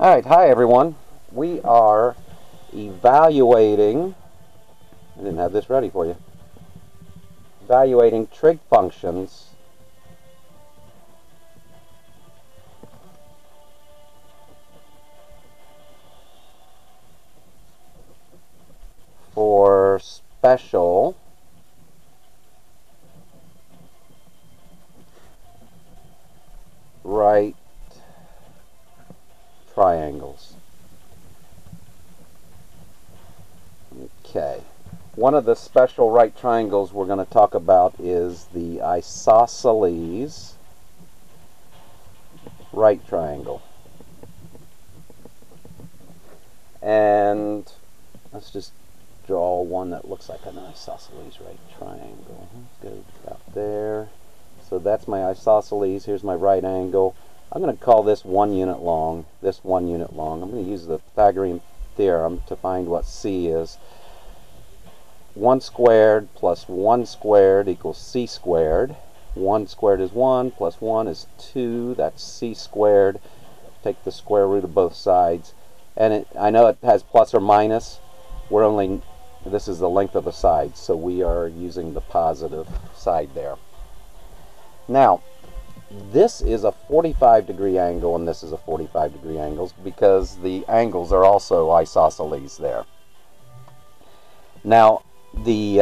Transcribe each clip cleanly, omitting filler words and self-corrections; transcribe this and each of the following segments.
Alright, hi everyone. We are evaluating, I didn't have this ready for you, evaluating trig functions for special right triangles. Okay. One of the special right triangles we're going to talk about is the isosceles right triangle. And let's just draw one that looks like an isosceles right triangle. Let's go about there. So that's my isosceles. Here's my right angle. I'm going to call this 1 unit long, this 1 unit long. I'm going to use the Pythagorean theorem to find what C is. 1 squared plus 1 squared equals C squared. 1 squared is 1 plus 1 is 2. That's C squared. Take the square root of both sides. And I know it has plus or minus. This is the length of the side, so we are using the positive side there. Now, this is a 45-degree angle, and this is a 45-degree angle because the angles are also isosceles there. Now, the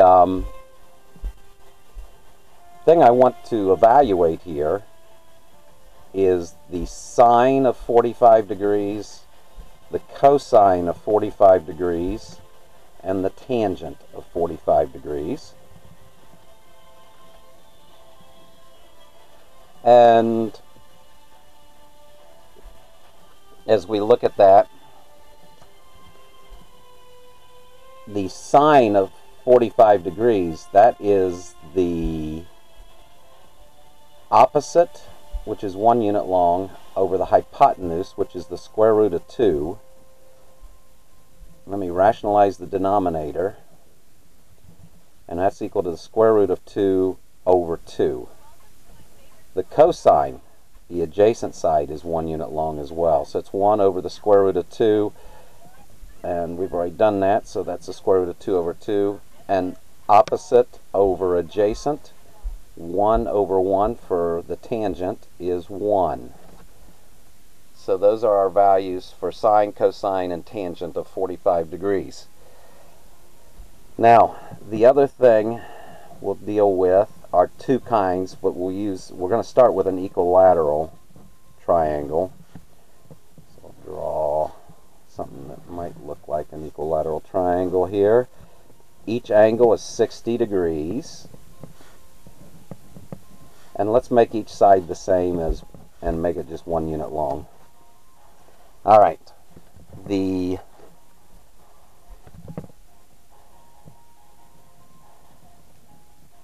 thing I want to evaluate here is the sine of 45 degrees, the cosine of 45 degrees, and the tangent of 45 degrees. And as we look at that, the sine of 45 degrees, that is the opposite, which is 1 unit long, over the hypotenuse, which is the square root of 2. Let me rationalize the denominator, and that's equal to the square root of 2 over 2. The cosine, the adjacent side, is 1 unit long as well. So it's 1 over the square root of 2, and we've already done that, so that's the square root of 2 over 2. And opposite over adjacent, 1 over 1 for the tangent is 1. So those are our values for sine, cosine, and tangent of 45 degrees. Now, the other thing we'll deal with are two kinds, but we're going to start with an equilateral triangle. So I'll draw something that might look like an equilateral triangle here. Each angle is 60 degrees. And let's make each side the same and make it just 1 unit long. Alright,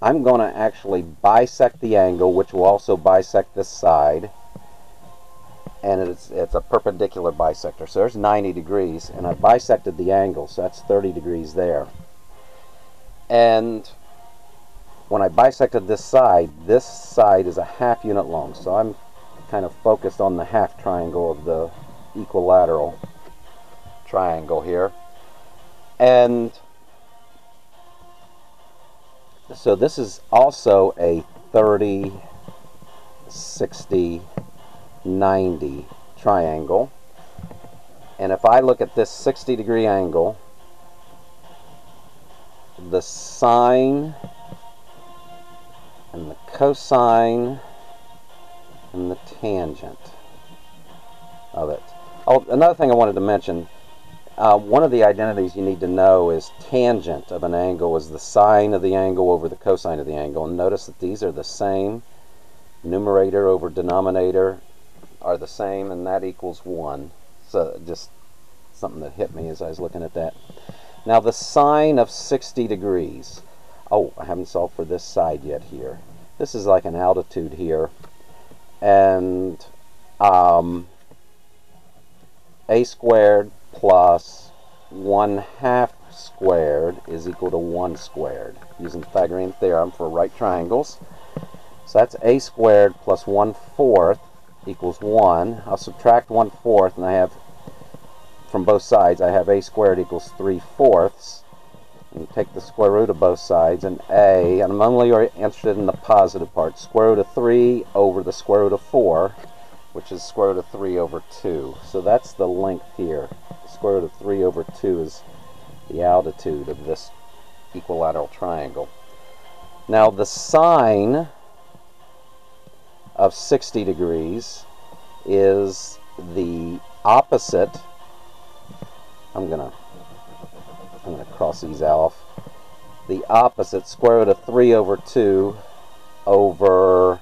I'm going to actually bisect the angle, which will also bisect this side, and it's a perpendicular bisector. So there's 90 degrees, and I bisected the angle, so that's 30 degrees there. And when I bisected this side is a half unit long, so I'm kind of focused on the half triangle of the equilateral triangle here. And so this is also a 30, 60, 90 triangle. And if I look at this 60-degree angle, the sine and the cosine and the tangent of it. Oh, another thing I wanted to mention, one of the identities you need to know is tangent of an angle is the sine of the angle over the cosine of the angle. And notice that these are the same. Numerator over denominator are the same, and that equals 1. So just something that hit me as I was looking at that. Now the sine of 60 degrees. Oh, I haven't solved for this side yet here. This is like an altitude here. And a squared plus 1/2 squared is equal to 1 squared, using the Pythagorean theorem for right triangles. So that's a squared plus 1/4 equals 1. I'll subtract 1/4, and I have from both sides, I have a squared equals 3/4. And take the square root of both sides, and a, and I'm only interested in the positive part, square root of 3 over the square root of 4, which is square root of 3 over 2. So that's the length here. The square root of 3 over 2 is the altitude of this equilateral triangle. Now the sine of 60 degrees is the opposite. I'm going to cross these off. The opposite, square root of 3 over 2 over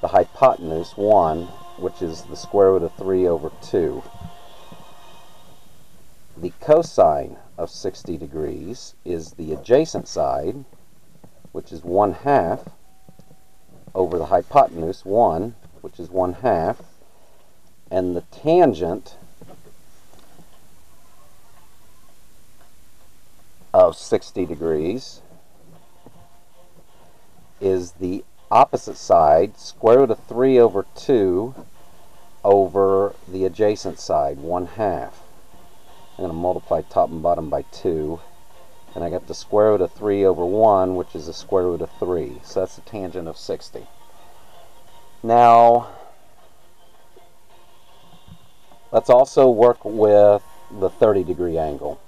the hypotenuse, 1, which is the square root of 3 over 2. The cosine of 60 degrees is the adjacent side, which is 1/2, over the hypotenuse, 1, which is 1/2, and the tangent of 60 degrees is the opposite side, square root of 3 over 2 over the adjacent side, 1/2. I'm going to multiply top and bottom by 2, and I got the square root of 3 over 1, which is the square root of 3. So that's the tangent of 60. Now, let's also work with the 30-degree angle.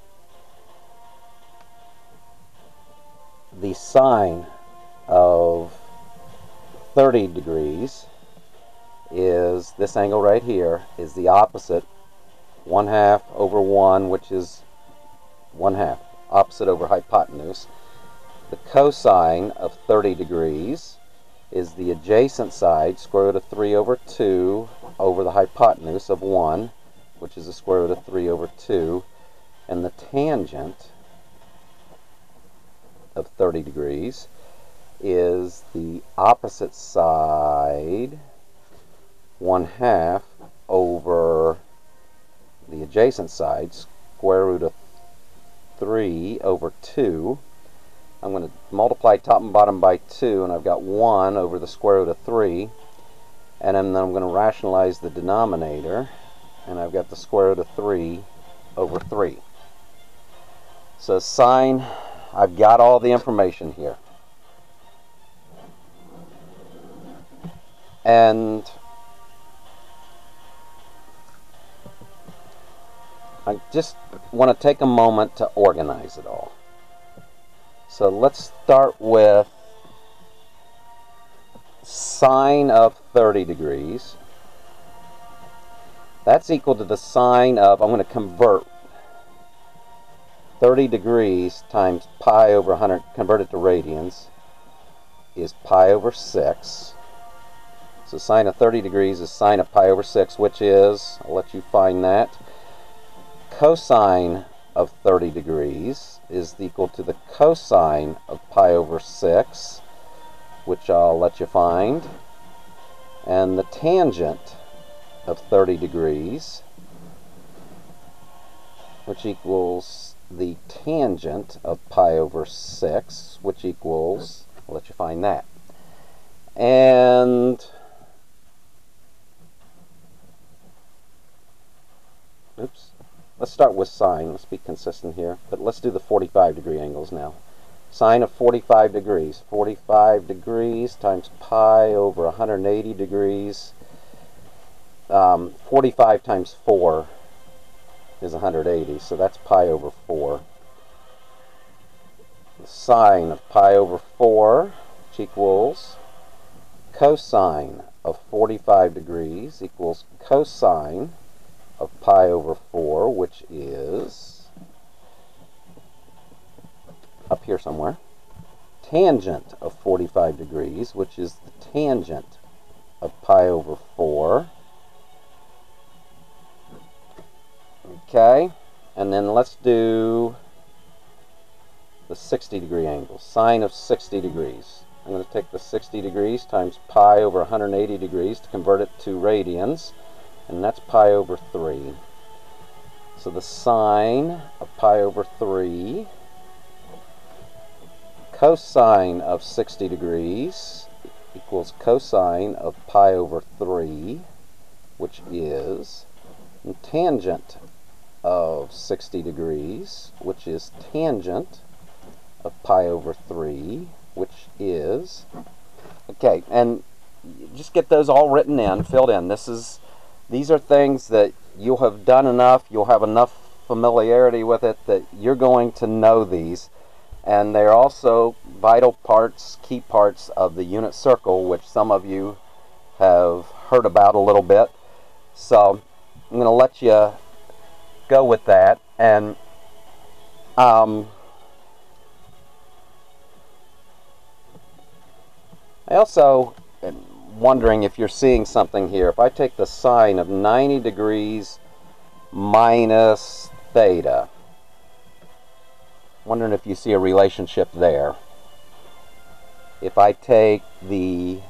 The sine of 30 degrees is this angle right here, is the opposite, 1/2 over 1, which is 1/2, opposite over hypotenuse. The cosine of 30 degrees is the adjacent side, square root of 3 over 2 over the hypotenuse of 1, which is the square root of 3 over 2, and the tangent of 30 degrees is the opposite side, 1/2 over the adjacent side, square root of 3 over 2. I'm going to multiply top and bottom by 2, and I've got 1 over the square root of 3, and then I'm going to rationalize the denominator, and I've got the square root of 3 over 3. So sine, I've got all the information here. And I just want to take a moment to organize it all. So let's start with sine of 30 degrees. That's equal to the sine of, I'm going to convert 30 degrees times pi over 100, convert it to radians, is pi over 6. So sine of 30 degrees is sine of pi over 6, which is, I'll let you find that, cosine of 30 degrees is equal to the cosine of pi over 6, which I'll let you find, and the tangent of 30 degrees, which equals the tangent of pi over 6, which equals, I'll let you find that. And oops, let's start with sine. Let's be consistent here, but let's do the 45-degree angles now. Sine of 45 degrees. 45 degrees times pi over 180 degrees. 45 times 4 is 180, so that's pi over 4. The sine of pi over 4, which equals cosine of 45 degrees, equals cosine of pi over 4, which is up here somewhere. Tangent of 45 degrees, which is the tangent of pi over 4. Okay, and then let's do the 60-degree angle. Sine of 60 degrees. I'm going to take the 60 degrees times pi over 180 degrees to convert it to radians, and that's pi over 3. So the sine of pi over 3, cosine of 60 degrees equals cosine of pi over 3, which is, and tangent of 60 degrees, which is tangent of pi over 3, which is, okay, and just get those all written in, filled in. These are things that you'll have done enough, you'll have enough familiarity with it that you're going to know these. And they're also vital parts, key parts of the unit circle, which some of you have heard about a little bit. So I'm going to let you go with that. And I also am wondering if you're seeing something here. If I take the sine of 90 degrees minus theta, wondering if you see a relationship there. If I take the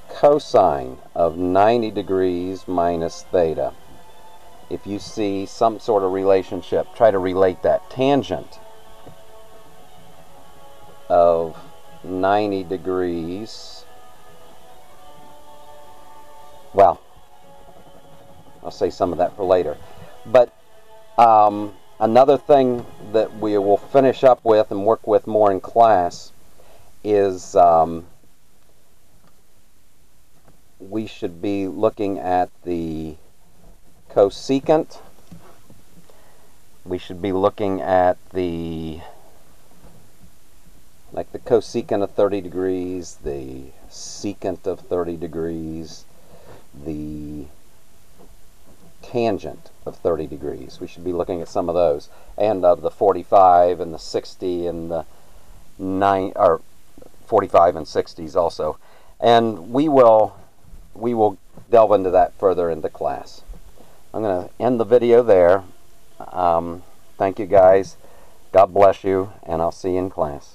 cosine of 90 degrees minus theta, if you see some sort of relationship, try to relate that. Tangent of 90 degrees, well, I'll say some of that for later. But another thing that we will finish up with and work with more in class is we should be looking at the cosecant. We should be looking at the cosecant of 30 degrees, the secant of 30 degrees, the tangent of 30 degrees. We should be looking at some of those, and of the 45 and the 60 and the 45 and 60s also. And we will delve into that further into class. I'm going to end the video there. Thank you guys. God bless you, and I'll see you in class.